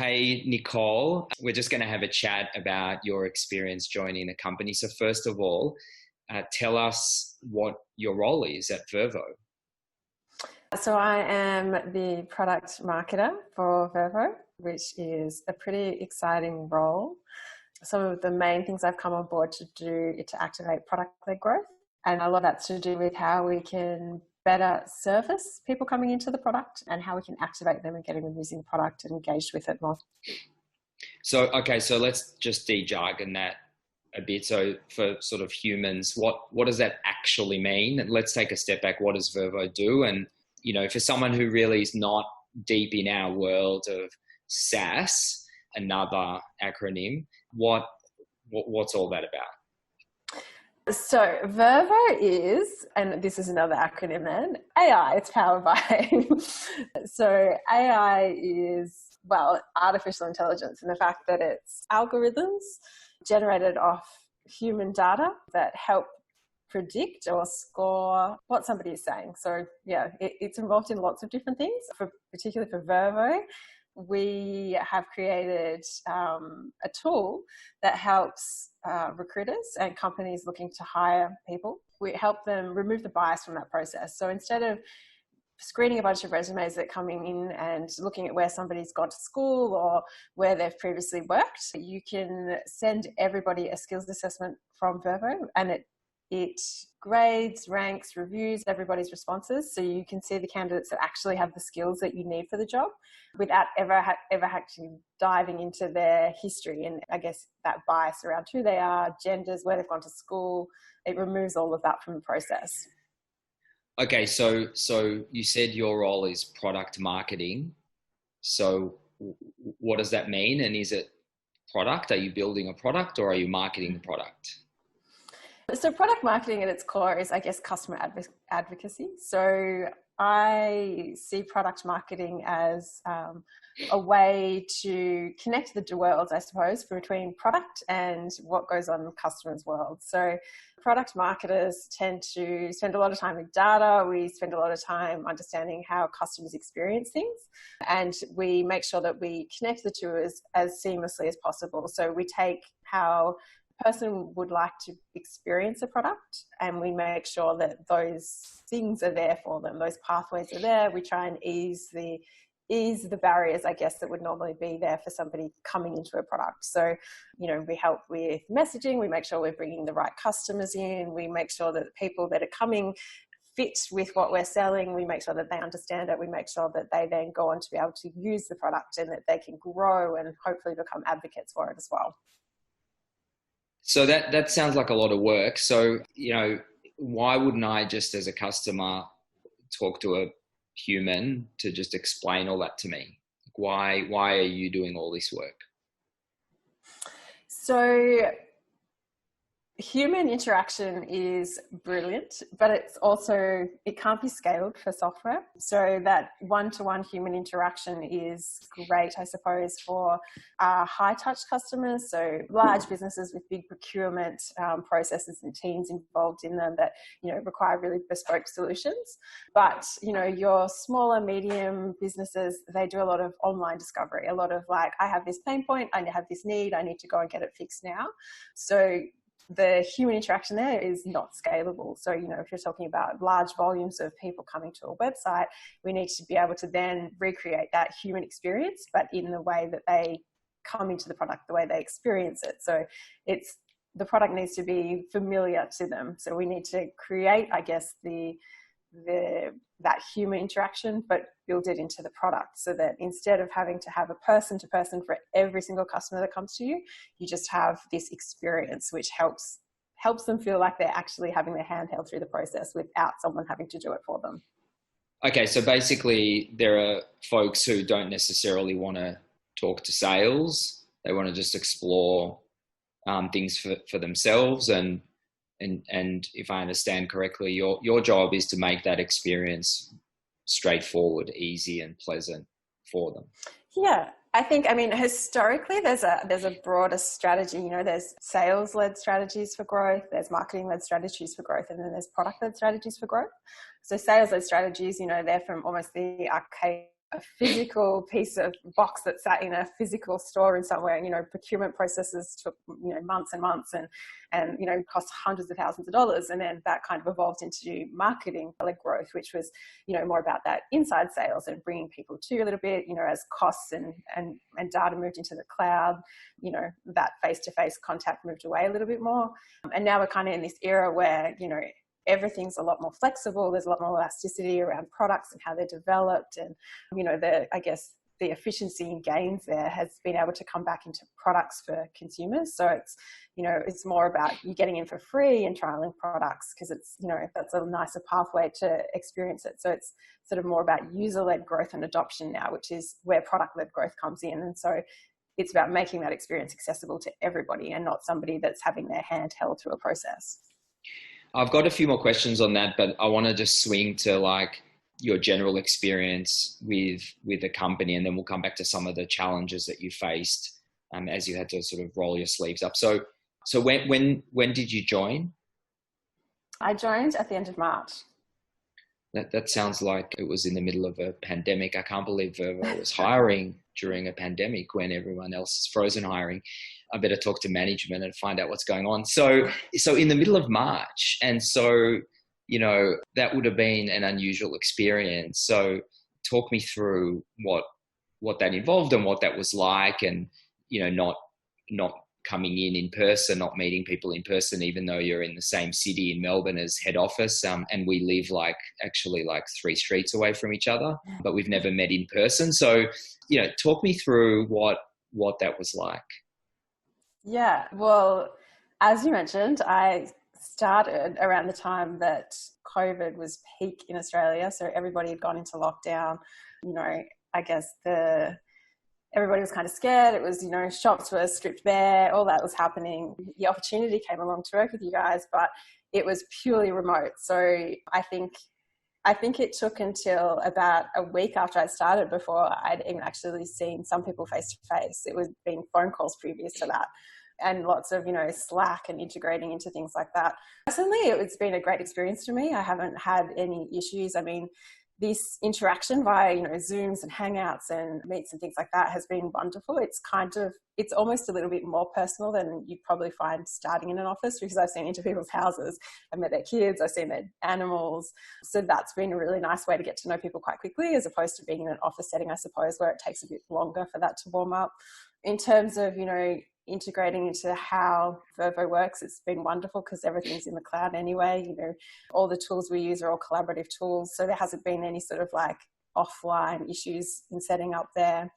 Hey, Nicole, we're just going to have a chat about your experience joining the company. So first of all, tell us what your role is at Vervoe. So I am the product marketer for Vervoe, which is a pretty exciting role. Some of the main things I've come on board to do is to activate product-led growth. And a lot of that's to do with how we can better service people coming into the product and how we can activate them and getting them using the product and engaged with it more. So let's just de-jargon that a bit. So for sort of humans, what does that actually mean? And let's take a step back. What does Vervoe do? And, for someone who really is not deep in our world of SaaS, another acronym, what's all that about? So Vervoe is, and this is another acronym then, AI, it's powered by. So AI is, artificial intelligence, and the fact that it's algorithms generated off human data that help predict or score what somebody is saying. So it's involved in lots of different things. Particularly for Vervoe, we have created a tool that helps recruiters and companies looking to hire people. We help them remove the bias from that process. So instead of screening a bunch of resumes that are coming in and looking at where somebody's gone to school or where they've previously worked, you can send everybody a skills assessment from Vervoe, and it grades, ranks, reviews everybody's responses, so you can see the candidates that actually have the skills that you need for the job without ever actually diving into their history and I guess that bias around who they are, genders, where they've gone to school. It removes all of that from the process. Okay, so you said your role is product marketing. So what does that mean? And is it product? Are you building a product or are you marketing the product? So product marketing at its core is, I guess, customer advocacy. So I see product marketing as a way to connect the worlds, I suppose, between product and what goes on in the customer's world. So product marketers tend to spend a lot of time with data. We spend a lot of time understanding how customers experience things, and we make sure that we connect the two as seamlessly as possible. So we take how person would like to experience a product and we make sure that those things are there for them, those pathways are there. We try and ease the barriers, I guess, that would normally be there for somebody coming into a product. So, we help with messaging, we make sure we're bringing the right customers in, we make sure that the people that are coming fit with what we're selling, we make sure that they understand it, we make sure that they then go on to be able to use the product and that they can grow and hopefully become advocates for it as well. So that sounds like a lot of work. So, why wouldn't I just as a customer talk to a human to just explain all that to me? Why are you doing all this work? So human interaction is brilliant, but it can't be scaled for software. So that one-to-one human interaction is great, I suppose, for high-touch customers, so large businesses with big procurement processes and teams involved in them that, require really bespoke solutions. But, your smaller, medium businesses, they do a lot of online discovery, a lot of I have this pain point, I have this need, I need to go and get it fixed now. So the human interaction there is not scalable. So, if you're talking about large volumes of people coming to a website, we need to be able to then recreate that human experience, but in the way that they come into the product, the way they experience it. So the product needs to be familiar to them. So we need to create, I guess, that human interaction, but build it into the product so that instead of having to have a person to person for every single customer that comes to you, you just have this experience which helps them feel like they're actually having their hand held through the process without someone having to do it for them. Okay, so basically there are folks who don't necessarily want to talk to sales. They want to just explore things for themselves. And if I understand correctly, your job is to make that experience straightforward, easy, and pleasant for them. Yeah, I think, historically there's a broader strategy. There's sales-led strategies for growth, there's marketing-led strategies for growth, and then there's product-led strategies for growth. So sales-led strategies, they're from almost the archaic a physical piece of box that sat in a physical store in somewhere. Procurement processes took, months and months and cost hundreds of thousands of dollars. And then that kind of evolved into marketing-led growth, which was, more about that inside sales and bringing people to you a little bit, as costs and data moved into the cloud, that face-to-face contact moved away a little bit more. And now we're kind of in this era where, everything's a lot more flexible. There's a lot more elasticity around products and how they're developed. And, the efficiency and gains there has been able to come back into products for consumers. So it's more about you getting in for free and trialing products because it's, that's a nicer pathway to experience it. So it's sort of more about user-led growth and adoption now, which is where product-led growth comes in. And so it's about making that experience accessible to everybody and not somebody that's having their hand held through a process. I've got a few more questions on that, but I want to just swing to like your general experience with the company, and then we'll come back to some of the challenges that you faced as you had to sort of roll your sleeves up. So when did you join? I joined at the end of March. That sounds like it was in the middle of a pandemic. I can't believe Vervoe was hiring during a pandemic when everyone else is frozen hiring. I better talk to management and find out what's going on. So in the middle of March, and so, that would have been an unusual experience. So talk me through what that involved and what that was like, and, not coming in person, not meeting people in person, even though you're in the same city in Melbourne as head office. And we live actually 3 streets away from each other, but we've never met in person. So, talk me through what that was like. Yeah, well, as you mentioned, I started around the time that COVID was peak in Australia. So everybody had gone into lockdown. I guess everybody was kind of scared. It was, shops were stripped bare, all that was happening. The opportunity came along to work with you guys, but it was purely remote. So I think it took until about a week after I started before I'd even actually seen some people face to face. It was been phone calls previous to that, and lots of, Slack and integrating into things like that. Personally, it's been a great experience for me. I haven't had any issues. I mean, this interaction via, Zooms and Hangouts and Meets and things like that has been wonderful. It's almost a little bit more personal than you'd probably find starting in an office, because I've seen into people's houses, I've met their kids, I've seen their animals. So that's been a really nice way to get to know people quite quickly, as opposed to being in an office setting, I suppose, where it takes a bit longer for that to warm up. In terms of, integrating into how Vervoe works, it's been wonderful because everything's in the cloud anyway. All the tools we use are all collaborative tools, so there hasn't been any sort of offline issues in setting up there.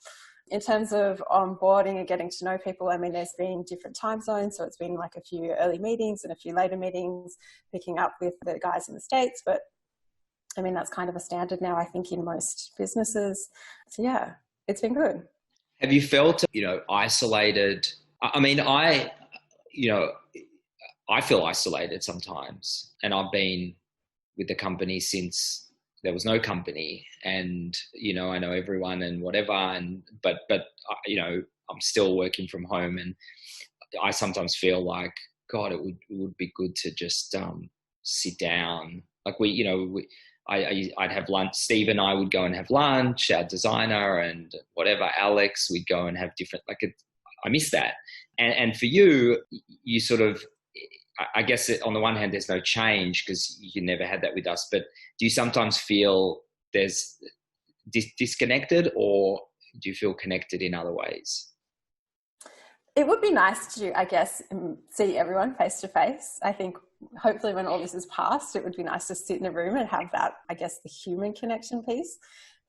In terms of onboarding and getting to know people, I mean, there's been different time zones, so it's been a few early meetings and a few later meetings, picking up with the guys in the States, but I mean, that's kind of a standard now, I think, in most businesses. So yeah, it's been good. Have you felt, isolated? I mean, I feel isolated sometimes, and I've been with the company since there was no company, and, I know everyone and whatever, but I'm still working from home, and I sometimes feel like, God, it would be good to just sit down. I'd have lunch. Steve and I would go and have lunch, our designer and whatever, Alex, we'd go and have different, I miss that. And for you sort of, I guess on the one hand, there's no change because you never had that with us, but do you sometimes feel there's disconnected, or do you feel connected in other ways? It would be nice to, I guess, see everyone face to face. I think hopefully when all this is past, it would be nice to sit in a room and have that, I guess, the human connection piece.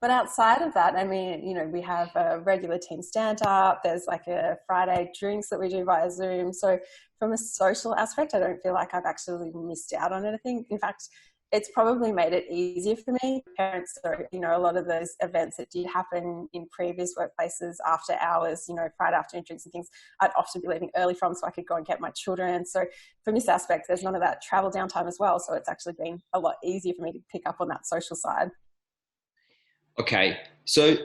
But outside of that, I mean, we have a regular team stand-up. There's a Friday drinks that we do via Zoom. So from a social aspect, I don't feel like I've actually missed out on anything. In fact, it's probably made it easier for me. Parents, so, a lot of those events that did happen in previous workplaces after hours, Friday afternoon drinks and things, I'd often be leaving early from so I could go and get my children. So from this aspect, there's none of that travel downtime as well. So it's actually been a lot easier for me to pick up on that social side. Okay, so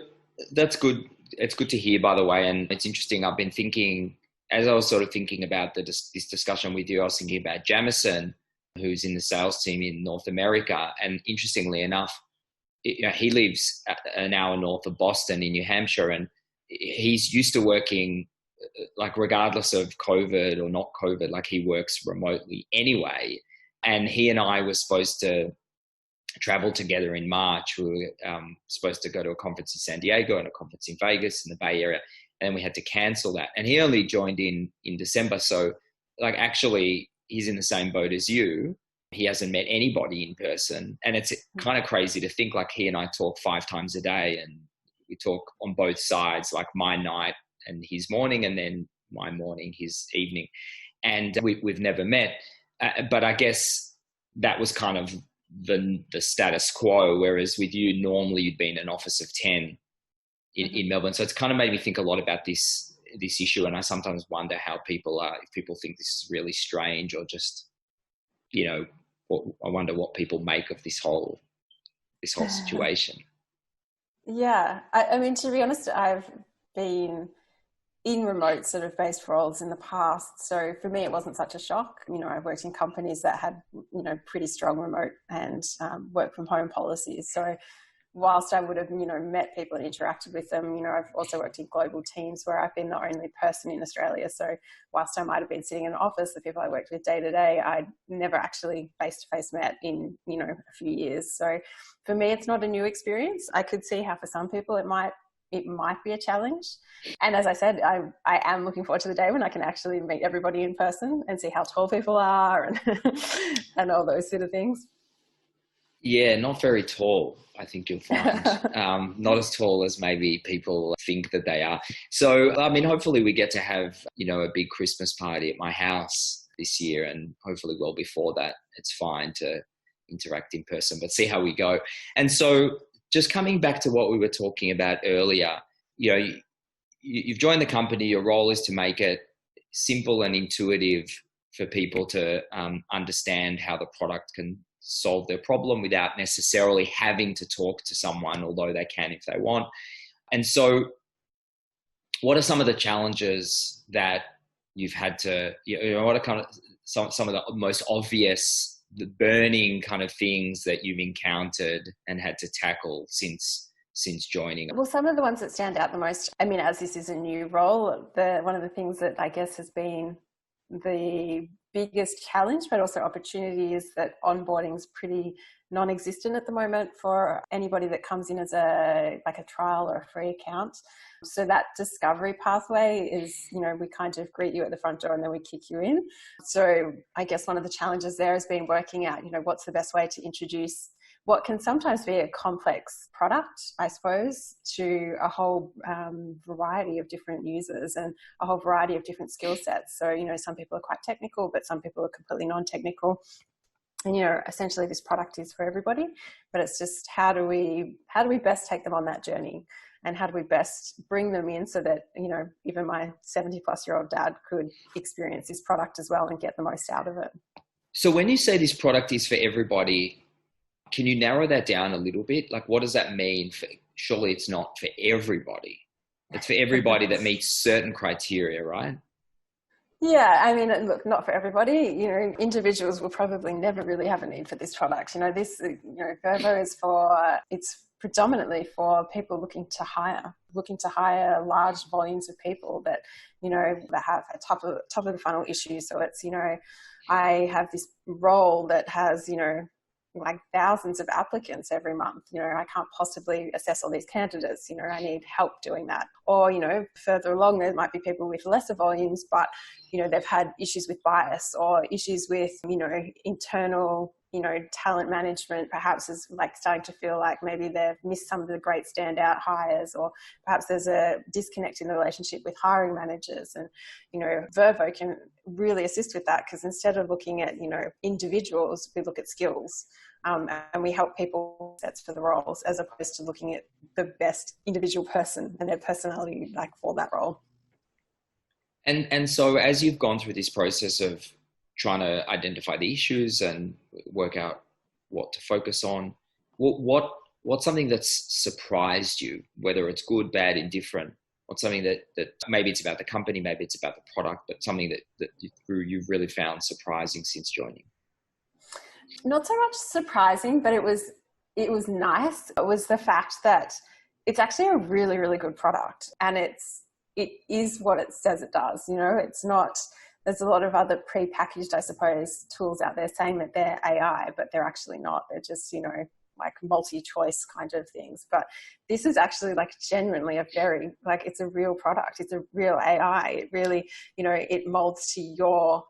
that's good. It's good to hear, by the way, and it's interesting. I've been thinking, as I was sort of thinking about this discussion with you, I was thinking about Jamison, who's in the sales team in North America, and interestingly enough, he lives an hour north of Boston in New Hampshire, and he's used to working like regardless of COVID or not COVID, like he works remotely anyway. And he and I were supposed to travel together in March. We were supposed to go to a conference in San Diego and a conference in Vegas in the Bay Area, and then we had to cancel that. And he only joined in December, so like actually he's in the same boat as you. He hasn't met anybody in person, and it's kind of crazy to think like he and I talk 5 times a day, and we talk on both sides, like my night and his morning, and then my morning, his evening, and we've never met. But I guess that was kind of the status quo, whereas with you, normally you'd be in an office of 10 in Melbourne. So it's kind of made me think a lot about this issue, and I sometimes wonder how people are, if people think this is really strange or just, you know, I wonder what people make of this whole situation. Yeah, I mean, to be honest, I've been in remote sort of based roles in the past. So for me, it wasn't such a shock. You know, I've worked in companies that had, you know, pretty strong remote and work from home policies. So whilst I would have, you know, met people and interacted with them, you know, I've also worked in global teams where I've been the only person in Australia. So whilst I might have been sitting in an office, the people I worked with day to day, I never actually face-to-face met in, you know, a few years. So for me, it's not a new experience. I could see how for some people it might be a challenge. And as I said, I am looking forward to the day when I can actually meet everybody in person and see how tall people are and and all those sort of things. Yeah, not very tall, I think you'll find. Not as tall as maybe people think that they are. So, I mean, hopefully we get to have, you know, a big Christmas party at my house this year, and hopefully well before that, it's fine to interact in person, but see how we go. And so just coming back to what we were talking about earlier, you know, you've joined the company, your role is to make it simple and intuitive for people to understand how the product can solve their problem without necessarily having to talk to someone, although they can if they want. And so what are some of the challenges that you've had to, you know, what are kind of some of the most obvious, the burning kind of things that you've encountered and had to tackle since joining? Well, some of the ones that stand out the most, I mean, as this is a new role, one of the things that I guess has been the biggest challenge, but also opportunity, is that onboarding is pretty non-existent at the moment for anybody that comes in as a trial or a free account. So that discovery pathway is, you know, we kind of greet you at the front door and then we kick you in. So I guess one of the challenges there has been working out, you know, what's the best way to introduce what can sometimes be a complex product, I suppose, to a whole variety of different users and a whole variety of different skill sets. So, you know, some people are quite technical, but some people are completely non-technical. And, you know, essentially this product is for everybody, but it's just how do we best take them on that journey? And how do we best bring them in so that, you know, even my 70-plus-year-old dad could experience this product as well and get the most out of it? So when you say this product is for everybody, can you narrow that down a little bit? Like, what does that mean? Surely it's not for everybody. It's for everybody that meets certain criteria, right? Yeah, I mean, look, not for everybody. You know, individuals will probably never really have a need for this product. You know, Vervoe is it's predominantly for people looking to hire large volumes of people that, you know, that have a top of the funnel issues. So it's, you know, I have this role that has, you know, like thousands of applicants every month. You know, I can't possibly assess all these candidates. You know, I need help doing that. Or, you know, further along, there might be people with lesser volumes, but, you know, they've had issues with bias or issues with, you know, internal, you know, talent management, perhaps is like starting to feel like maybe they've missed some of the great standout hires, or perhaps there's a disconnect in the relationship with hiring managers. And, you know, Vervoe can really assist with that, because instead of looking at, you know, individuals, we look at skills. And we help people sets for the roles, as opposed to looking at the best individual person and their personality like for that role. And so as you've gone through this process of trying to identify the issues and work out what to focus on, what's something that's surprised you, whether it's good, bad, indifferent? What's something that maybe it's about the company, maybe it's about the product, but something that you've really found surprising since joining? Not so much surprising, but it was it was nice was the fact that it's actually a really, really good product, and it is what it says it does. You know, it's not, there's a lot of other pre-packaged, I suppose, tools out there saying that they're AI, but they're actually not. They're just, you know, like multi-choice kind of things. But this is actually like genuinely a very, like, it's a real product. It's a real AI. It really, you know, it molds to your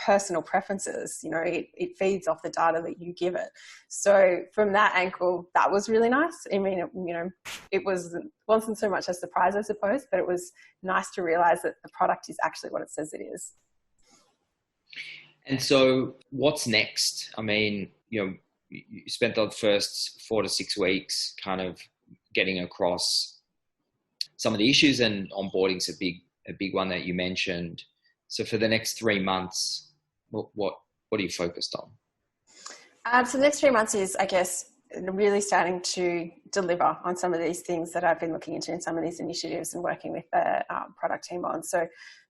personal preferences. You know, it feeds off the data that you give it. So from that angle, that was really nice. I mean, you know, it wasn't so much a surprise, I suppose, but it was nice to realize that the product is actually what it says it is. And so what's next? I mean, you know, you spent the first 4 to 6 weeks kind of getting across some of the issues, and onboarding's a big one that you mentioned. So for the next 3 months, what are you focused on? So the next 3 months is, I guess, really starting to deliver on some of these things that I've been looking into in some of these initiatives and working with the product team on. So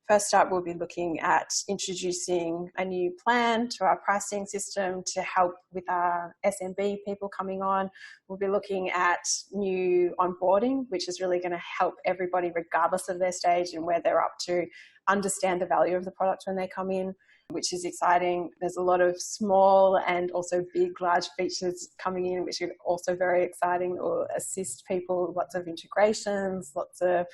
first up, we'll be looking at introducing a new plan to our pricing system to help with our SMB people coming on. We'll be looking at new onboarding, which is really going to help everybody, regardless of their stage and where they're up to, understand the value of the product when they come in, which is exciting. There's a lot of small and also big, large features coming in, which are also very exciting, or assist people, lots of integrations, lots of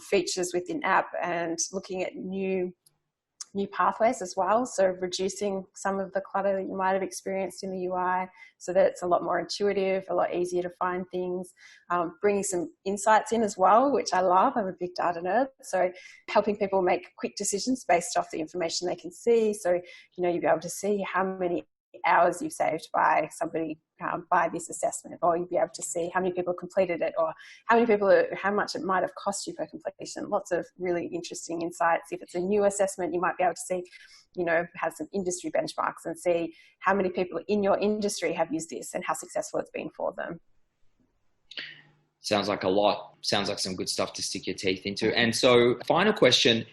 features within app, and looking at new pathways as well. So reducing some of the clutter that you might have experienced in the UI so that it's a lot more intuitive, a lot easier to find things, bringing some insights in as well, which I love. I'm a big data nerd. So helping people make quick decisions based off the information they can see. So, you know, you'll be able to see how many hours you've saved by somebody by this assessment, or you'll be able to see how many people completed it, or how much it might have cost you per completion. Lots of really interesting insights. If it's a new assessment, you might be able to see, you know, have some industry benchmarks and see how many people in your industry have used this and how successful it's been for them. Sounds like a lot. Sounds like some good stuff to stick your teeth into. And so, final question.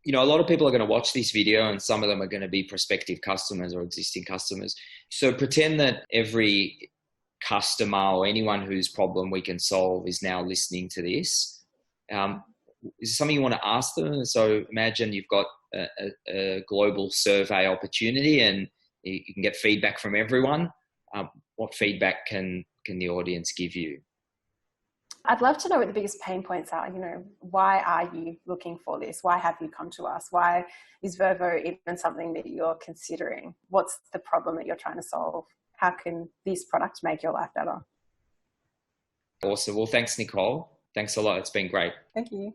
You know, a lot of people are going to watch this video, and some of them are going to be prospective customers or existing customers. So pretend that every customer or anyone whose problem we can solve is now listening to this. Is it something you want to ask them? So imagine you've got a global survey opportunity and you can get feedback from everyone. What feedback can the audience give you? I'd love to know what the biggest pain points are. You know, why are you looking for this? Why have you come to us? Why is Vervoe even something that you're considering? What's the problem that you're trying to solve? How can this product make your life better? Awesome. Well, thanks, Nicole. Thanks a lot. It's been great. Thank you.